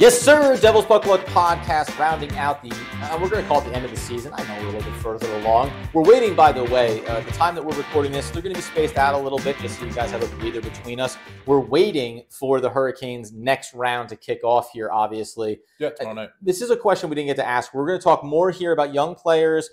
Yes, sir. Devil's Puck Luck podcast rounding out the, we're going to call it the end of the season. I know we're a little bit further along. We're waiting, by the way, the time that we're recording this, they're going to be spaced out a little bit just so you guys have a breather between us. We're waiting for the Hurricanes' next round to kick off here, obviously. Yeah, tomorrow night. This is a question we didn't get to ask. We're going to talk more here about young players.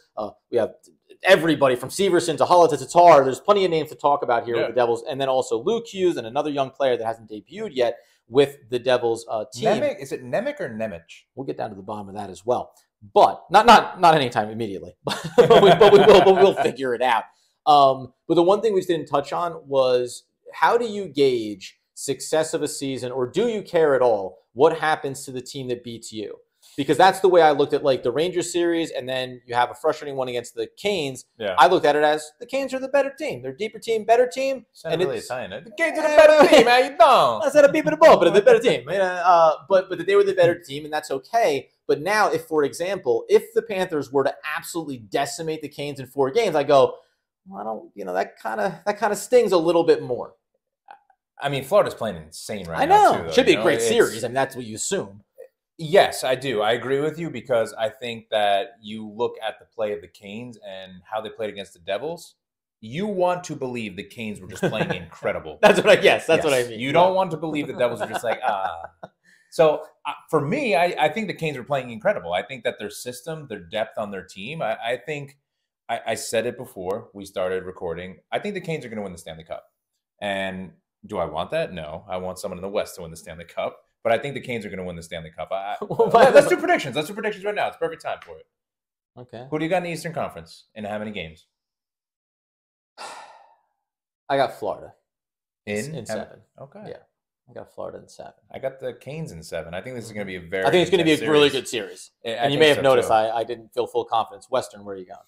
We have everybody from Severson to Hulla to Tatar. There's plenty of names to talk about here with the Devils. And then also Hughes and another young player that hasn't debuted yet with the Devils team. Is it Nemec or Nemec? We'll get down to the bottom of that as well. But not anytime immediately. but we'll figure it out. But the one thing we didn't touch on was, how do you gauge success of a season, or do you care at all what happens to the team that beats you? Because that's the way I looked at like the Rangers series, and then you have a frustrating one against the Canes. Yeah. I looked at it as the Canes are the better team. They're a deeper team, better team. And really Italian. The Canes are the better team. How you know? I said a beep in the ball, but they're the better team. But they were the better team, and that's okay. But now, if, for example, if the Panthers were to absolutely decimate the Canes in 4 games, I go, well, I don't, that kind of stings a little bit more. I mean, Florida's playing insane right now. I know. Too, should be a great series, and that's what you assume. Yes, I do. I agree with you, because I think that you look at the play of the Canes and how they played against the Devils. You want to believe the Canes were just playing incredible. That's what I mean. You don't want to believe the Devils are just like, So for me, I think the Canes were playing incredible. I think that their system, their depth on their team, I think I said it before we started recording. I think the Canes are going to win the Stanley Cup. And do I want that? No. I want someone in the West to win the Stanley Cup. But I think the Canes are going to win the Stanley Cup. Let's do predictions. Let's do predictions right now. It's perfect time for it. Okay. Who do you got in the Eastern Conference, and how many games? I got Florida in 7. Okay. Yeah, I got Florida in 7. I got the Canes in 7. I think this is going to be a I think it's going to be a really good series. And you may have noticed I didn't feel full confidence. Western, where are you going?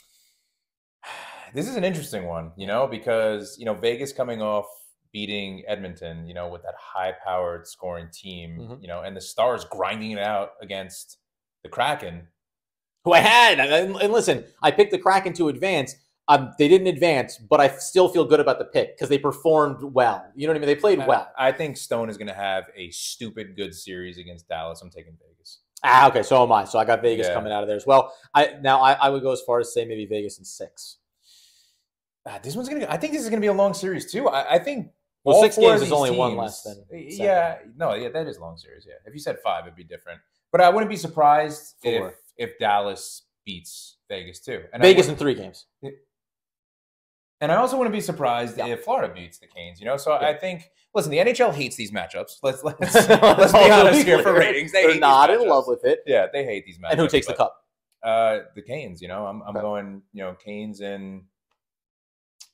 This is an interesting one, because Vegas coming off beating Edmonton, with that high-powered scoring team, and the Stars grinding it out against the Kraken. Who I had. And listen, I picked the Kraken to advance. They didn't advance, but I still feel good about the pick because they performed well. You know what I mean? They played well. I think Stone is going to have a stupid good series against Dallas. I'm taking Vegas. Okay, so am I. So I got Vegas coming out of there as well. I would go as far as say maybe Vegas in 6. This one's going to. I think this is going to be a long series too. I think. Well, 6 games is only one less than 7. That is a long series. Yeah, if you said 5, it'd be different. But I wouldn't be surprised if Dallas beats Vegas too. And Vegas in 3 games. And I also wouldn't be surprised if Florida beats the Canes. So I think. Listen, the NHL hates these matchups. Let's be honest here for ratings. They're not in love with it. Yeah, they hate these matchups. And who takes the cup? The Canes. I'm going. Canes and.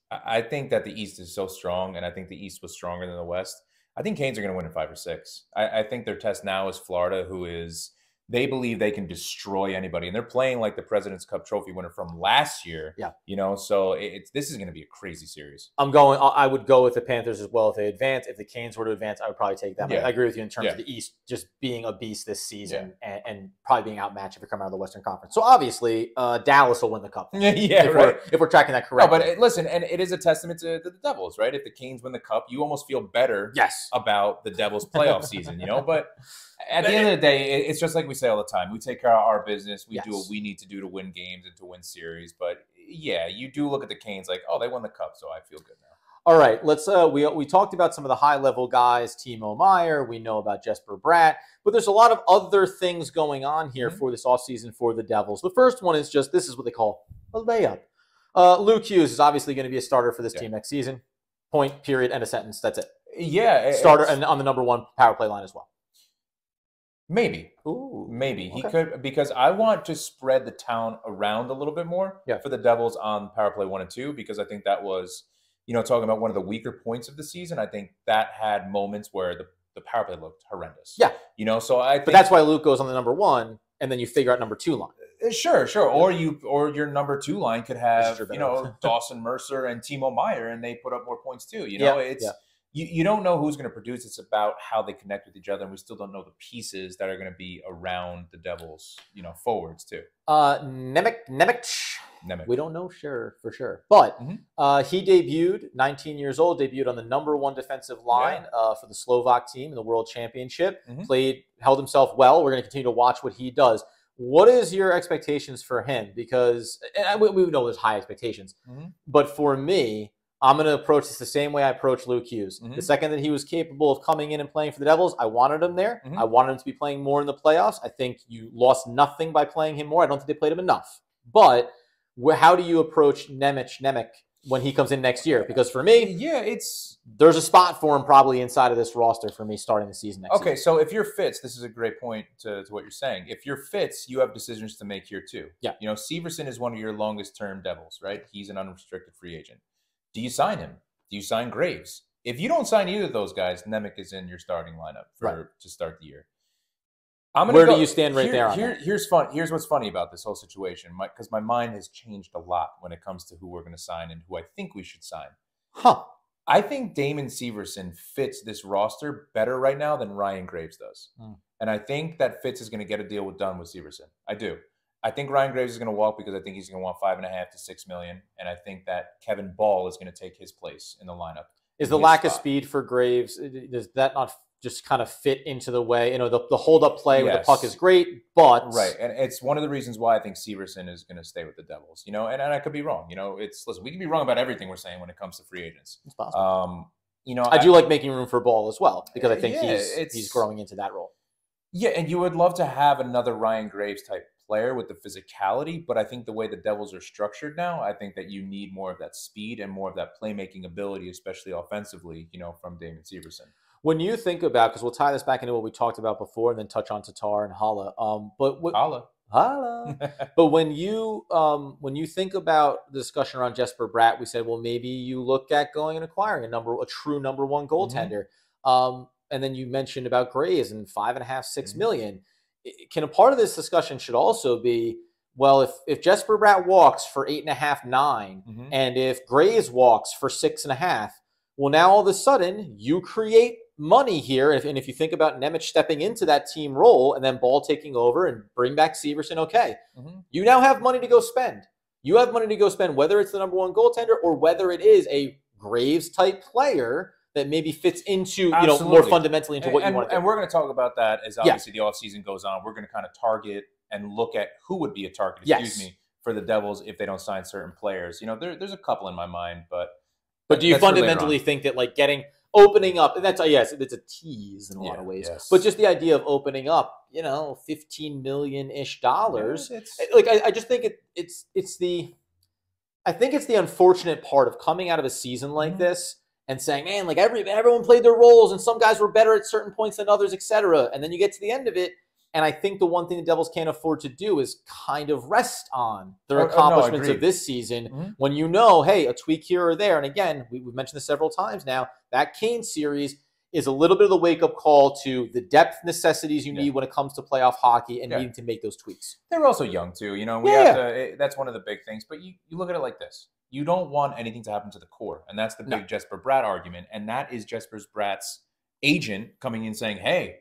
I think that the East is so strong, and I think the East was stronger than the West. I think Canes are going to win in 5 or 6. I think their test now is Florida, who is – they believe they can destroy anybody. And they're playing like the President's Cup trophy winner from last year. Yeah. So this is going to be a crazy series. I would go with the Panthers as well if they advance. If the Canes were to advance, I would probably take them. Yeah. I agree with you in terms of the East just being a beast this season and probably being outmatched if you're coming out of the Western Conference. So obviously, Dallas will win the Cup. If we're tracking that correctly. No, but listen, and it is a testament to the Devils, right? If the Canes win the Cup, you almost feel better about the Devils' playoff season, But at the end of the day, it's just like we say all the time. We take care of our business. We do what we need to do to win games and to win series. But, you do look at the Canes like, oh, they won the Cup, so I feel good now. All right, let's. We talked about some of the high-level guys, Timo Meier. We know about Jesper Bratt. But there's a lot of other things going on here for this offseason for the Devils. The first one is this is what they call a layup. Hughes is obviously going to be a starter for this team next season. Point, period, end of sentence. That's it. Yeah. Starter and on the number 1 power play line as well. Maybe. Ooh, maybe. He could, because I want to spread the talent around a little bit more for the Devils on power play 1 and 2, because I think that was, talking about one of the weaker points of the season. I think that had moments where the power play looked horrendous. Yeah. So I think. But that's why Luke goes on the number 1, and then you figure out number 2 line. Sure. Or your number 2 line could have, Dawson Mercer and Timo Meier, and they put up more points too. you don't know who's going to produce. It's about how they connect with each other, and we still don't know the pieces that are going to be around the Devils, forwards too. Nemec. We don't know for sure. But he debuted, 19 years old, debuted on the #1 defensive line for the Slovak team in the World Championship. Held himself well. We're going to continue to watch what he does. What is your expectations for him? Because we know there's high expectations. But for me, I'm going to approach this the same way I approached Luke Hughes. The second that he was capable of coming in and playing for the Devils, I wanted him there. I wanted him to be playing more in the playoffs. I think you lost nothing by playing him more. I don't think they played him enough. But how do you approach Nemec when he comes in next year? Because for me, there's a spot for him probably inside of this roster for me starting the season next season. So if you're Fitz, this is a great point to what you're saying. If you're Fitz, you have decisions to make here too. Yeah. Severson is one of your longest-term Devils, right? He's an unrestricted free agent. Do you sign him? Do you sign Graves? If you don't sign either of those guys, Nemec is in your starting lineup to start the year. Where do you stand right there? Here's what's funny about this whole situation, because my mind has changed a lot when it comes to who we're going to sign and who I think we should sign. I think Damon Severson fits this roster better right now than Ryan Graves does. And I think that Fitz is going to get a deal done with Severson. I do. I think Ryan Graves is going to walk because I think he's going to want $5.5 to $6 million, and I think that Kevin Ball is going to take his place in the lineup. Is the lack of speed for Graves, does that not just kind of fit into the way? The hold-up play with the puck is great, but and it's one of the reasons why I think Severson is going to stay with the Devils. And I could be wrong. Listen, we can be wrong about everything we're saying when it comes to free agents. It's possible. I do like making room for Ball as well because I think he's growing into that role. Yeah, and you would love to have another Ryan Graves type player with the physicality, but I think the way the Devils are structured now, I think that you need more of that speed and more of that playmaking ability, especially offensively, from Damon Severson. When you think about, because we'll tie this back into what we talked about before and then touch on Tatar and Hala. But when you think about the discussion around Jesper Bratt, we said, well, maybe you look at going and acquiring a true #1 goaltender. And then you mentioned about Graves and $5.5, $6 million. Can a part of this discussion should also be, well, if Jesper Bratt walks for $8.5, $9, and if Graves walks for $6.5, well, now all of a sudden you create money here. And if you think about Nemec stepping into that team role and then Ball taking over and bring back Severson, you now have money to go spend. You have money to go spend, whether it's the #1 goaltender or whether it is a Graves type player that maybe fits into, more fundamentally into what you want to do. And we're going to talk about that as obviously the offseason goes on. We're going to kind of target and look at who would be a target, for the Devils if they don't sign certain players. There's a couple in my mind, but do you fundamentally think that opening up, and that's it's a tease in a lot of ways, but just the idea of opening up, $15 million-ish dollars, I just think it's the unfortunate part of coming out of a season like this and saying, man, everyone played their roles and some guys were better at certain points than others, etc. And then you get to the end of it, and I think the one thing the Devils can't afford to do is kind of rest on their accomplishments of this season when hey, a tweak here or there. And again, we've mentioned this several times now, that Kane series is a little bit of the wake-up call to the depth necessities you need when it comes to playoff hockey and needing to make those tweaks. They're also young, too. That's one of the big things. But you look at it like this. You don't want anything to happen to the core, and that's the big Jesper Bratt argument, and that is Jesper Bratt's agent coming in saying, hey,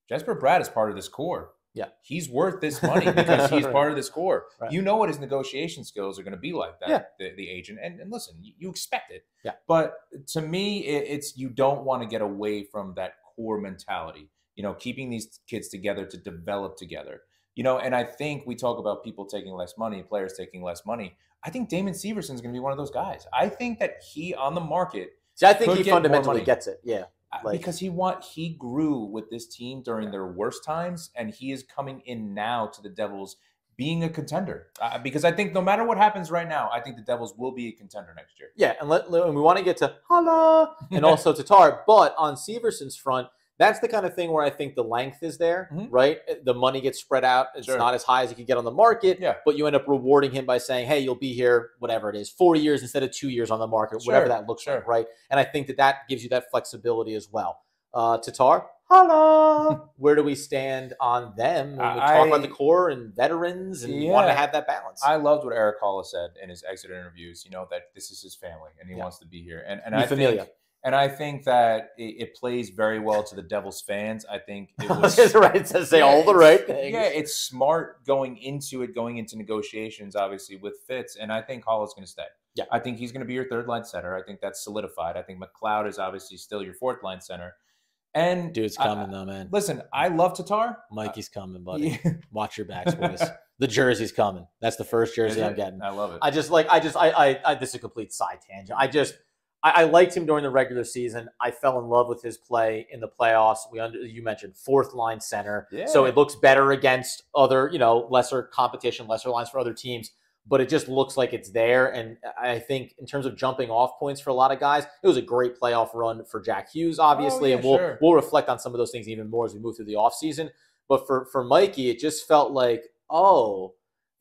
Jesper Bratt is part of this core. Yeah. He's worth this money because he's part of this core. Right. You know what his negotiation skills are going to be like, that the agent. And listen, you expect it. Yeah. But to me, it's you don't want to get away from that core mentality, keeping these kids together to develop together. And I think we talk about people taking less money, players taking less money. I think Damon Severson is going to be one of those guys. I think that he on the market. See, I think he fundamentally gets it. Yeah. Because he grew with this team during their worst times, and he is coming in now to the Devils being a contender. Because I think no matter what happens right now, I think the Devils will be a contender next year. Yeah, and we want to get to Hala and also Tatar, but on Severson's front, that's the kind of thing where I think the length is there, right? The money gets spread out. It's not as high as you could get on the market, but you end up rewarding him by saying, hey, you'll be here, whatever it is, 4 years instead of 2 years on the market, whatever that looks like, right? And I think that gives you that flexibility as well. Tatar, Hala, where do we stand on them? When we talk about the core and veterans and want to have that balance. I loved what Eric Hala said in his exit interviews, that this is his family and he wants to be here. And I think And I think that it plays very well to the Devils fans. I think it was That's right. It says say all the right things. Yeah, it's smart going into negotiations, obviously, with Fitz. And I think Hall is going to stay. Yeah. I think he's going to be your third line center. I think that's solidified. I think McLeod is obviously still your fourth line center. And dude's coming though, man. Listen, I love Tatar. Mikey's coming, buddy. Yeah. Watch your backs, boys. The jersey's coming. That's the first jersey I'm getting. I love it. I this is a complete side tangent. I liked him during the regular season. I fell in love with his play in the playoffs. You mentioned fourth line center. Yeah. So it looks better against other, lesser competition, lesser lines for other teams, but it just looks like it's there. And I think in terms of jumping off points for a lot of guys, it was a great playoff run for Jack Hughes, obviously. And we'll reflect on some of those things even more as we move through the offseason. But for Mikey, it just felt like,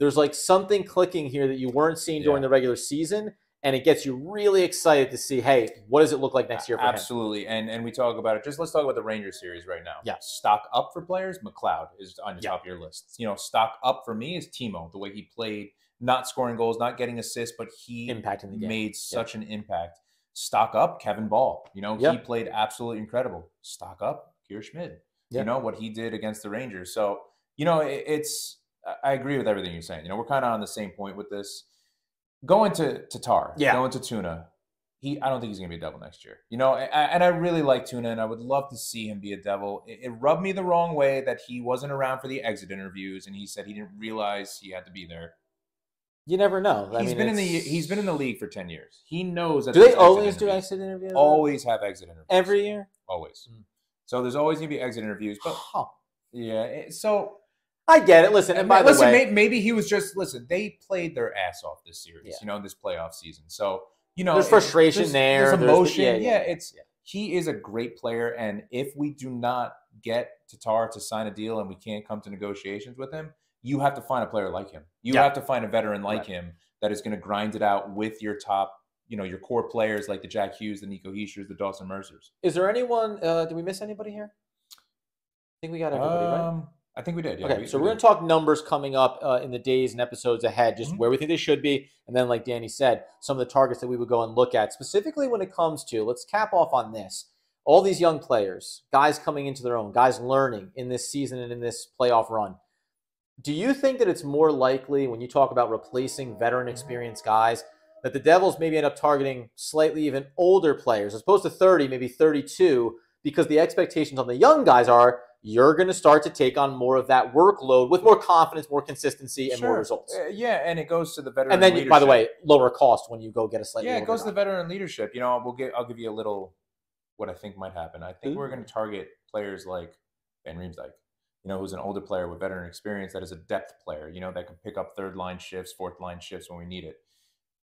there's like something clicking here that you weren't seeing during the regular season. And it gets you really excited to see, hey, what does it look like next year for him? Absolutely. And we talk about it. Let's talk about the Rangers series right now. Yeah. Stock up for players, McLeod is on the top of your list. Stock up for me is Timo, the way he played, not scoring goals, not getting assists, but he impacting the game. Made such an impact. Stock up, Kevin Ball. He played absolutely incredible. Stock up, Kier Schmid. What he did against the Rangers. So, I agree with everything you're saying. We're kind of on the same point with this. Going to Tatar, going to Tuna, I don't think he's going to be a Devil next year. And I really like Tuna, and I would love to see him be a Devil. It rubbed me the wrong way that he wasn't around for the exit interviews, and he said he didn't realize he had to be there. You never know. He's been in the league for 10 years. He knows that. Do they always do exit interviews? Always have exit interviews. Every year? Always. So there's always going to be exit interviews. But so I get it. Listen, and by the way, maybe he was just they played their ass off this series, this playoff season. So there's frustration there. There's emotion. He is a great player, and if we do not get Tatar to sign a deal and we can't come to negotiations with him, you have to find a player like him. You have to find a veteran like him that is going to grind it out with your top, your core players like the Jack Hughes, the Nico Heishers, the Dawson Mercers. Is there anyone? Did we miss anybody here? I think we got everybody, right? I think we did. Yeah, okay, so we're going to talk numbers coming up in the days and episodes ahead, just where we think they should be. And then, like Danny said, some of the targets that we would go and look at, specifically when it comes to, let's cap off on this, all these young players, guys coming into their own, guys learning in this season and in this playoff run. Do you think that it's more likely when you talk about replacing veteran experienced guys that the Devils maybe end up targeting slightly even older players as opposed to 30, maybe 32, because the expectations on the young guys are you're going to start to take on more of that workload with more confidence, more consistency, and more results. And it goes to the veteran. And then, leadership. by the way, lower cost when you go get a slightly. Yeah, it goes to the veteran leadership. I'll give you a little what I think might happen. I think we're going to target players like Van Riemsdyk, who's an older player with veteran experience that is a depth player, that can pick up third line shifts, fourth line shifts when we need it.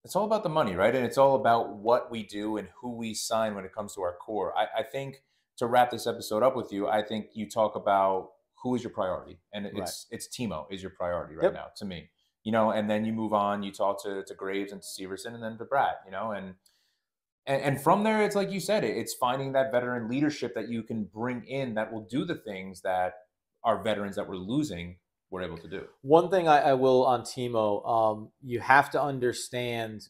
It's all about the money, right? And it's all about what we do and who we sign when it comes to our core. I think. To wrap this episode up with you, I think you talk about who is your priority, and it's Timo is your priority right now to me. And then you move on, you talk to Graves and to Severson, and then to Brad. And from there, it's like you said, it's finding that veteran leadership that you can bring in that will do the things that our veterans that we're losing were able to do. One thing I will on Timo, you have to understand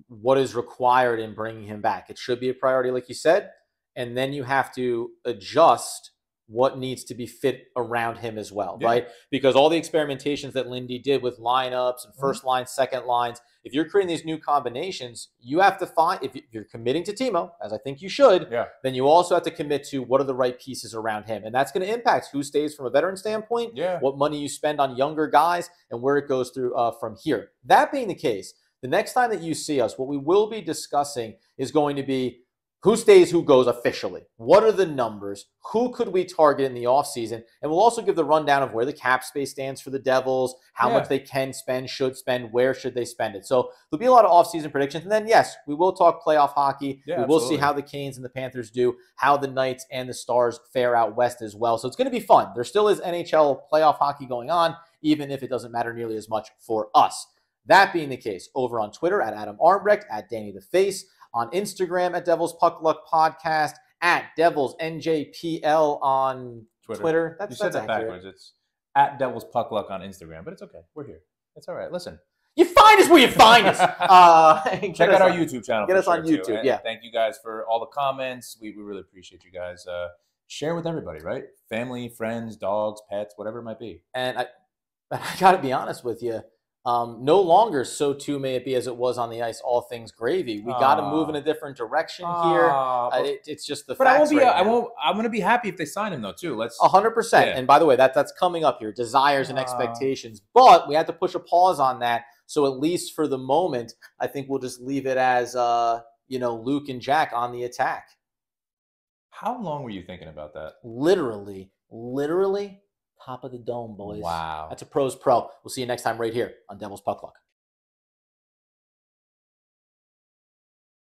what is required in bringing him back. It should be a priority, like you said. And then you have to adjust what needs to be fit around him as well, right? Because all the experimentations that Lindy did with lineups and first line, second lines, if you're creating these new combinations, you have to find, if you're committing to Timo, as I think you should, then you also have to commit to what are the right pieces around him. And that's going to impact who stays from a veteran standpoint, what money you spend on younger guys, and where it goes through from here. That being the case, the next time that you see us, what we will be discussing is going to be who stays, who goes officially. What are the numbers? Who could we target in the offseason? And we'll also give the rundown of where the cap space stands for the Devils, how much they can spend, should spend, where should they spend it. So there'll be a lot of offseason predictions. And then, yes, we will talk playoff hockey. We will see how the Canes and the Panthers do, how the Knights and the Stars fare out west as well. So it's going to be fun. There still is NHL playoff hockey going on, even if it doesn't matter nearly as much for us. That being the case, over on Twitter at Adam Armbrecht, at Danny the Face, on Instagram at Devils Puck Luck Podcast, at Devils NJPL on Twitter. You said that backwards. It's at Devils Puck Luck on Instagram, but it's okay. We're here. It's all right. Listen, You find us where you find us. Check out our YouTube channel. Get us on YouTube. Yeah. Thank you guys for all the comments. We really appreciate you guys. Share with everybody, right? Family, friends, dogs, pets, whatever it might be. And I got to be honest with you. No longer so too may it be as it was on the ice. All things gravy. We got to move in a different direction here. It's just the. But facts I won't. I'm going to be happy if they sign him though too. Let's 100%. And by the way, that's coming up here. Desires and expectations. But we had to push a pause on that. So at least for the moment, I think we'll just leave it as Luke and Jack on the attack. How long were you thinking about that? Literally. Top of the dome, boys. Wow. That's a Pros Pro. We'll see you next time right here on Devil's Puck Luck.